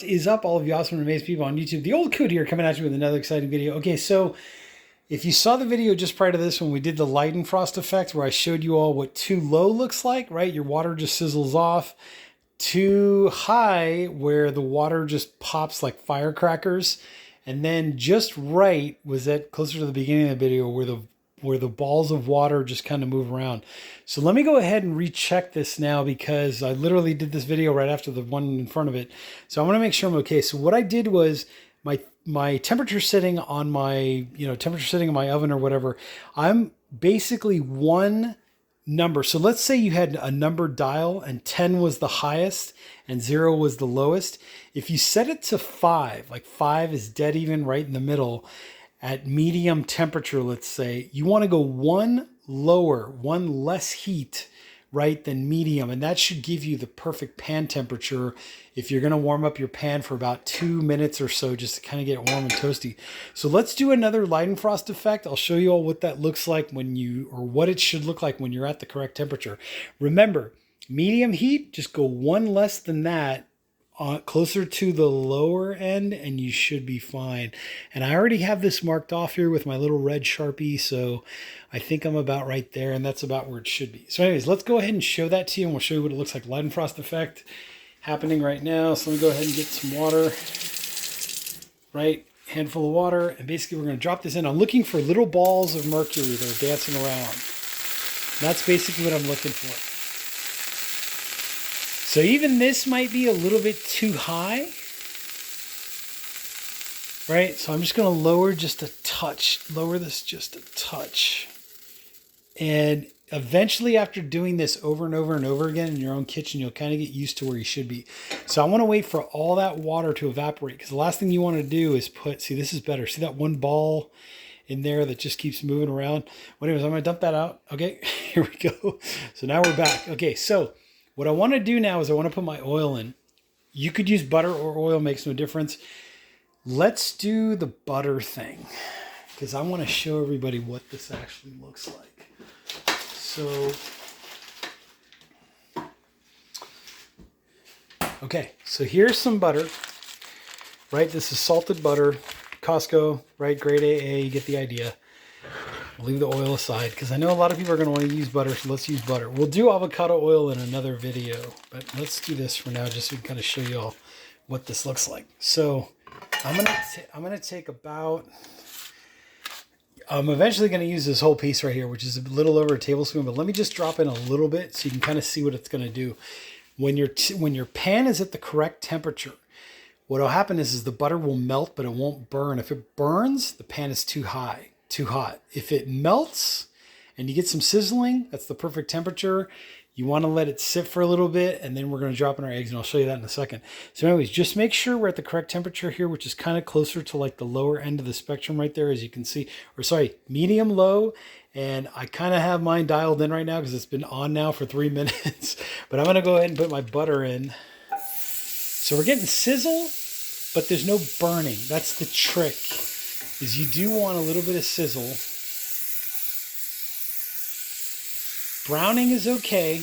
What is up, all of you awesome and amazing people on YouTube? The Old Coot here, coming at you with another exciting video. Okay, so if you saw the video just prior to this when we did the Lighten frost effect, where I showed you all what too low looks like, right? Your water just sizzles off. Too high, where the water just pops like firecrackers. And then just right was that closer to the beginning of the video where the balls of water just kind of move around. So let me go ahead and recheck this now, because I literally did this video right after the one in front of it. So I want to make sure I'm okay. So what I did was my temperature setting on my, temperature setting in my oven or whatever, I'm basically one number. So let's say you had a number dial and 10 was the highest and 0 was the lowest. If you set it to 5, like 5 is dead even right in the middle, at medium temperature, let's say, you want to go one lower, one less heat, right, than medium. And that should give you the perfect pan temperature if you're going to warm up your pan for about 2 minutes or so, just to kind of get it warm and toasty. So let's do another Lighten frost effect. I'll show you all what that looks like what it should look like when you're at the correct temperature. Remember, medium heat, just go one less than that, closer to the lower end, and you should be fine. And I already have this marked off here with my little red Sharpie, so I think I'm about right there, and that's about where it should be. So anyways, let's go ahead and show that to you, and we'll show you what it looks like. Lighten frost effect happening right now. So let me go ahead and get some water, right? Handful of water, and basically we're going to drop this in. I'm looking for little balls of mercury that are dancing around. That's basically what I'm looking for. So even this might be a little bit too high, right? So I'm just going to lower just a touch, lower this just a touch. And eventually, after doing this over and over and over again in your own kitchen, you'll kind of get used to where you should be. So I want to wait for all that water to evaporate, because the last thing you want to do is see, this is better. See that one ball in there that just keeps moving around? Well, anyways, I'm going to dump that out. Okay, here we go. So now we're back. Okay, so what I want to do now is I want to put my oil in. You could use butter or oil, makes no difference. Let's do the butter thing, because I want to show everybody what this actually looks like. So, okay, so here's some butter, right? This is salted butter, Costco, right? Grade AA, you get the idea. We'll leave the oil aside, because I know a lot of people are going to want to use butter, so let's use butter. We'll do avocado oil in another video, but let's do this for now, just so we can kind of show you all what this looks like. So I'm gonna take about, I'm eventually going to use this whole piece right here, which is a little over a tablespoon, but let me just drop in a little bit so you can kind of see what it's going to do. When your pan is at the correct temperature, what will happen is the butter will melt, but it won't burn. If it burns, the pan is too high. Too hot. If it melts and you get some sizzling, that's the perfect temperature. You want to let it sit for a little bit, and then we're going to drop in our eggs, and I'll show you that in a second. So anyways, just make sure we're at the correct temperature here, which is kind of closer to like the lower end of the spectrum right there, as you can see, or sorry, medium low. And I kind of have mine dialed in right now because it's been on now for 3 minutes, but I'm going to go ahead and put my butter in. So we're getting sizzle, but there's no burning. That's the trick. Is you do want a little bit of sizzle. Browning is okay.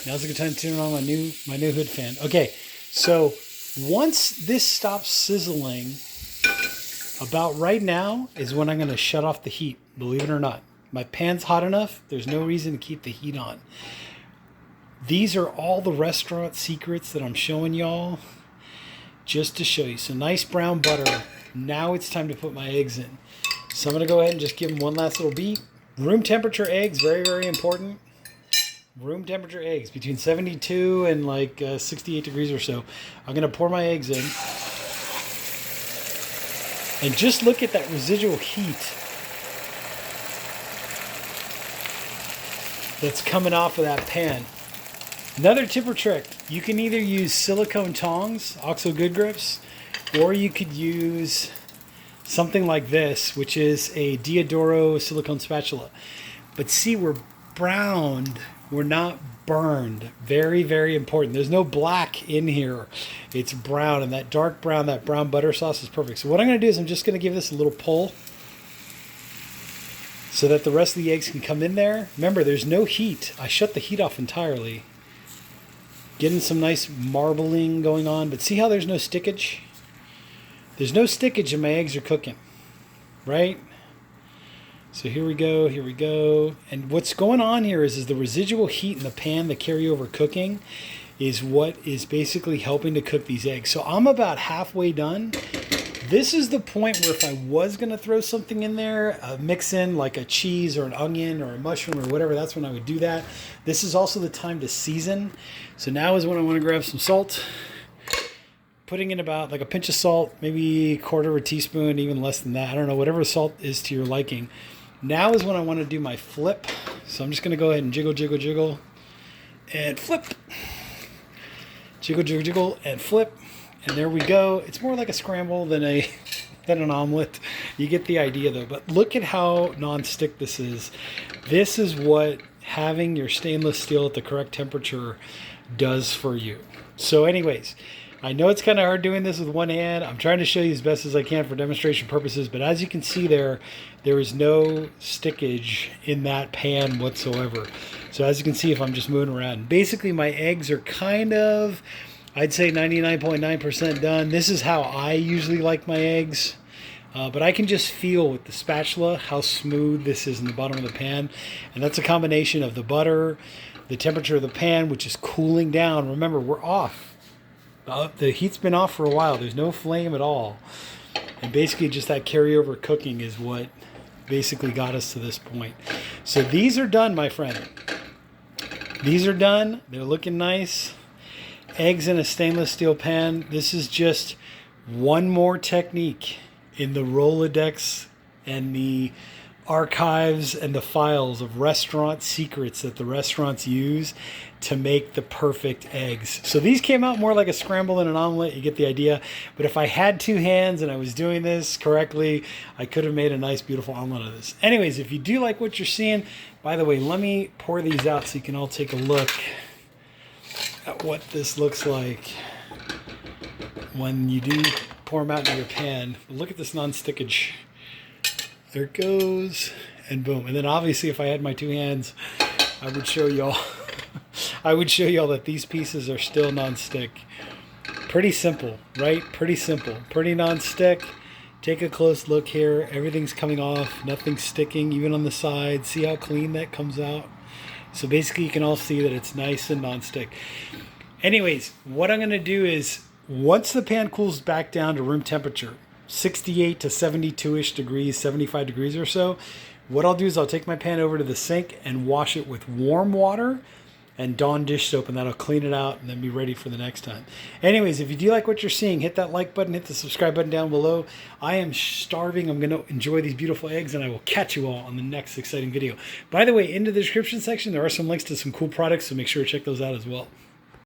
Now's a good time to turn on my new hood fan. Okay, so once this stops sizzling, about right now is when I'm going to shut off the heat, believe it or not. My pan's hot enough, there's no reason to keep the heat on. These are all the restaurant secrets that I'm showing y'all, just to show you. So nice brown butter. Now it's time to put my eggs in. So I'm going to go ahead and just give them one last little beat. Room temperature eggs, very, very important. Room temperature eggs, between 72 and like 68 degrees or so. I'm going to pour my eggs in. And just look at that residual heat that's coming off of that pan. Another tip or trick, you can either use silicone tongs, OXO Good Grips, or you could use something like this, which is a Dehydrator silicone spatula. But see, we're browned, we're not burned. Very, very important. There's no black in here. It's brown, and that dark brown, that brown butter sauce is perfect. So what I'm going to do is I'm just going to give this a little pull so that the rest of the eggs can come in there. Remember, there's no heat. I shut the heat off entirely. Getting some nice marbling going on, but see how there's no stickage? There's no stickage and my eggs are cooking, right? So here we go, here we go. And what's going on here is the residual heat in the pan, the carryover cooking, is what is basically helping to cook these eggs. So I'm about halfway done. This is the point where if I was gonna throw something in there, mix in like a cheese or an onion or a mushroom or whatever, that's when I would do that. This is also the time to season. So now is when I wanna grab some salt, putting in about like a pinch of salt, maybe a quarter of a teaspoon, even less than that. I don't know, whatever salt is to your liking. Now is when I wanna do my flip. So I'm just gonna go ahead and jiggle, jiggle, jiggle, and flip. Jiggle, jiggle, jiggle, and flip. And there we go. It's more like a scramble than an omelet. You get the idea though. But look at how non-stick this is. This is what having your stainless steel at the correct temperature does for you. So anyways, I know it's kind of hard doing this with one hand. I'm trying to show you as best as I can for demonstration purposes. But as you can see there is no stickage in that pan whatsoever. So as you can see, if I'm just moving around, basically my eggs are kind of, I'd say 99.9% done. This is how I usually like my eggs. But I can just feel with the spatula how smooth this is in the bottom of the pan. And that's a combination of the butter, the temperature of the pan, which is cooling down. Remember, we're off. The heat's been off for a while. There's no flame at all. And basically just that carryover cooking is what basically got us to this point. So these are done, my friend. These are done. They're looking nice. Eggs in a stainless steel pan. This is just one more technique in the Rolodex and the archives and the files of restaurant secrets that the restaurants use to make the perfect eggs. So these came out more like a scramble than an omelet. You get the idea. But if I had two hands and I was doing this correctly, I could have made a nice, beautiful omelet of this. Anyways, if you do like what you're seeing, by the way, let me pour these out so you can all take a look at what this looks like when you do pour them out into your pan. Look at this non-stickage. There it goes, and boom. And then obviously if I had my two hands, I would show y'all that these pieces are still non-stick. Pretty simple, right? Pretty simple, pretty non-stick. Take a close look here. Everything's coming off, nothing's sticking, even on the side. See how clean that comes out? So basically you can all see that it's nice and non-stick. Anyways, what I'm gonna do is, once the pan cools back down to room temperature, 68 to 72-ish degrees, 75 degrees or so, what I'll do is I'll take my pan over to the sink and wash it with warm water and Dawn dish soap, and that'll clean it out and then be ready for the next time. Anyways, if you do like what you're seeing, hit that like button, hit the subscribe button down below. I am starving. I'm going to enjoy these beautiful eggs, and I will catch you all on the next exciting video. By the way, in the description section, there are some links to some cool products, so make sure to check those out as well.